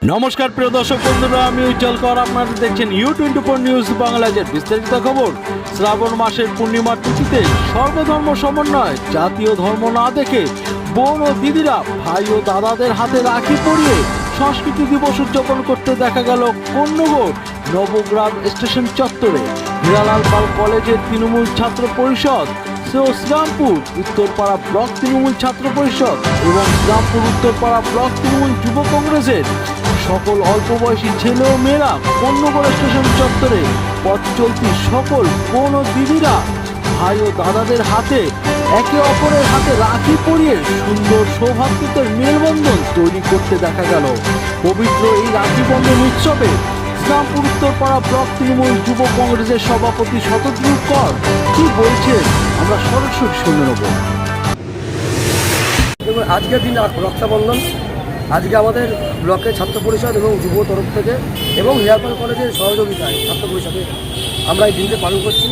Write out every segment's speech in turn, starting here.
নমস্কার প্রিয় দর্শক বন্ধুরা, আমি উজ্জ্বল কর। আপনারা দেখছেন U24 নিউজ বাংলাদেশের বিস্তারিত খবর। শ্রাবণ মাসের পূর্ণিমার তিথিতে সর্বধর্ম সমন্বয়, জাতীয় ধর্ম না দেখে বোন ও দিদিরা ভাই ও দাদাদের হাতে রাখি পরিয়ে সংস্কৃতি দিবস উদযাপন করতে দেখা গেল কোন্নগর নবগ্রাম স্টেশন চত্বরে। হীরালাল পাল কলেজের তৃণমূল ছাত্র পরিষদ, শ্রীরামপুর উত্তরপাড়া ব্লক তৃণমূল ছাত্র পরিষদ এবং শ্রীরামপুর উত্তরপাড়া ব্লক তৃণমূল যুব কংগ্রেসের সকল অল্প বয়সী ছেলে ও মেয়েরা কোন্নগর স্টেশন চত্বরে পথ চলতি সকল বোন ও দিদিরা ভাই ও দাদাদের হাতে একে অপরের হাতে রাখি পরিয়ে সুন্দর সৌভাতৃত্বের মেলবন্ধন তৈরি করতে দেখা গেল। পবিত্র এই রাখি বন্ধন উৎসবে শ্রীরামপুর উত্তরপাড়া ব্লক তৃণমূল যুব কংগ্রেসের সভাপতি শতদ্রু কর কি বলছেন আমরা সরাসরি শুনে নেব। আজকের দিন রক্ষাবন্ধন, আজকে আমাদের ব্লকের ছাত্র পরিষদ এবং যুব তরফ থেকে এবং হীরালাল কলেজের সহযোগিতায় ছাত্র পরিষদে আমরা এই দিনকে পালন করছি।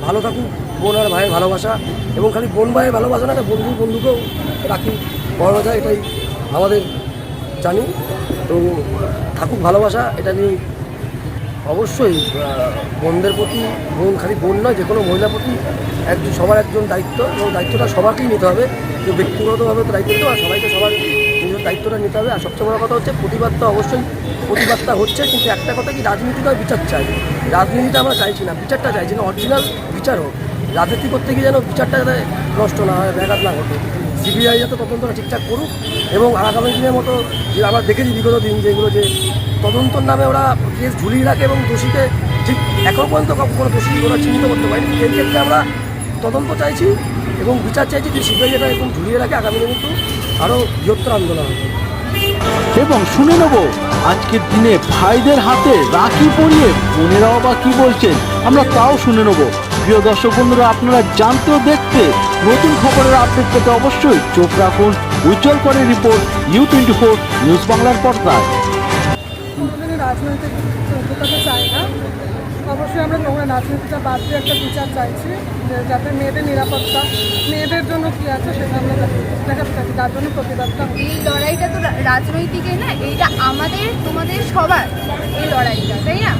ভালো থাকুক বোন আর ভাইয়ের ভালোবাসা, এবং খালি বোন ভাইয়ের ভালোবাসা না, বন্ধুকেও রাখি পড়ানো যায়, এটাই আমাদের জানি। তো থাকুক ভালোবাসা, এটা নিয়ে অবশ্যই বোনদের প্রতি, বোন খালি বোন নয়, যে কোনো মহিলার প্রতি সবার একজন দায়িত্ব, এবং দায়িত্বটা সবাইকেই নিতে হবে। কেউ ব্যক্তিগতভাবে তো দায়িত্ব নিতে হবে, সবাইকে সবার নিজের দায়িত্বটা নিতে হবে। আর সবচেয়ে বড় কথা হচ্ছে প্রতিবাদটা, অবশ্যই প্রতিবাদটা হচ্ছে, কিন্তু একটা কথা কি, রাজনীতিটা বিচার চাই। রাজনীতিটা আমরা চাইছি না, বিচারটা চাইছি না, অরিজিনাল বিচার হোক। রাজনীতি করতে গিয়ে যেন বিচারটা যাতে নষ্ট না হয়, ব্যাঘাত না ঘটে। সিবিআই যাতে তদন্তটা ঠিকঠাক করুক, এবং আগামী দিনের মতো যে আমরা দেখেছি বিগত দিন যেগুলো যে তদন্তর নামে ওরা কেস ঝুলিয়ে রাখে এবং দোষীকে ঠিক এখন পর্যন্ত কোনো দোষী ওরা চিহ্নিত করতে পারেনি। এই ক্ষেত্রে আমরা তদন্ত চাইছি এবং বিচার চাইছি যে সিবিআই এটা এরকম ঝুলিয়ে রাখে, আগামী দিনে কিন্তু আরও বৃহত্তর আন্দোলন হবে। এবং শুনে নেব আজকের দিনে ভাইদের হাতে রাখি পরিয়ে বোনেরাও বা কি বলছেন, আমরা তাও শুনে নেব। প্রিয় দর্শক বন্ধুরা, আপনারা জানতে ও দেখতে নতুন খবরের আপডেট পেতে অবশ্যই চোখ রাখুন উজ্জ্বল করে রিপোর্ট U24 নিউজ বাংলার পর্দায়। রাজনৈতিক ঢুকাতে চাই না, অবশ্যই আমরা নোংরা রাজনীতিটা বাদ দিয়ে একটা বিচার চাইছি, যে যাতে মেয়েদের নিরাপত্তা, মেয়েদের জন্য কী আছে সেটা আমরা দেখাতে চাইছি, তার জন্য প্রতিবাদটা। এই লড়াইটা তো রাজনৈতিকে না, এইটা আমাদের তোমাদের সবার এই লড়াইটা, তাই না?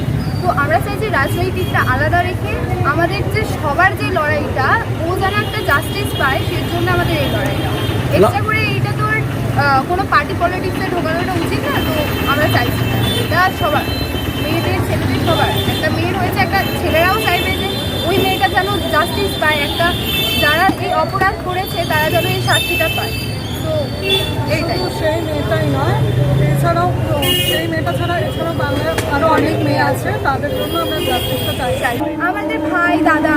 তো আমরা চাই যে রাজনৈতিকটা আলাদা রেখে আমাদের যে সবার যে লড়াইটা, ও যেন একটা জাস্টিস পায়, সেই জন্য আমাদের এই লড়াইটা। এক্সট্রা করে এইটা তোর কোনো পার্টি পলিটিক্সে ঢোকানোটা উচিত না। তো আমরা চাইছি এটা সবার, মেয়েদের ছেলেদের সবার, একটা মেয়ের হয়েছে, একটা ছেলেরাও চাইবে যে ওই মেয়েটা যেন জাস্টিস পায়, একটা যারা এই অপরাধ করেছে তারা যেন এই শাস্তিটা পায়। তো এইটাই। শুধু সেই মেয়েটাই নয়, এছাড়াও সেই মেয়েটা ছাড়া এছাড়াও বাংলার আরও অনেক মেয়ে আছে, তাদের জন্য আমরা জাস্টিসটা চাই। আমাদের ভাই দাদা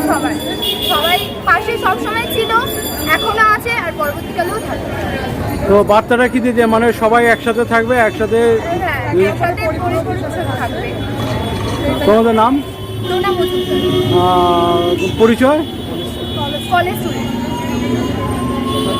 সবাই সবাই পাশে সবসময় ছিল, এখনো আছে, আর পরবর্তীকালেও থাকবে। তো বার্তাটা কি দিতে, মানে সবাই একসাথে থাকবে, একসাথে? হ্যাঁ, একসাথে পরিবেশে থাকবে। তোমাদের নাম, নোনা মজুমদার, পরিচয়? College student.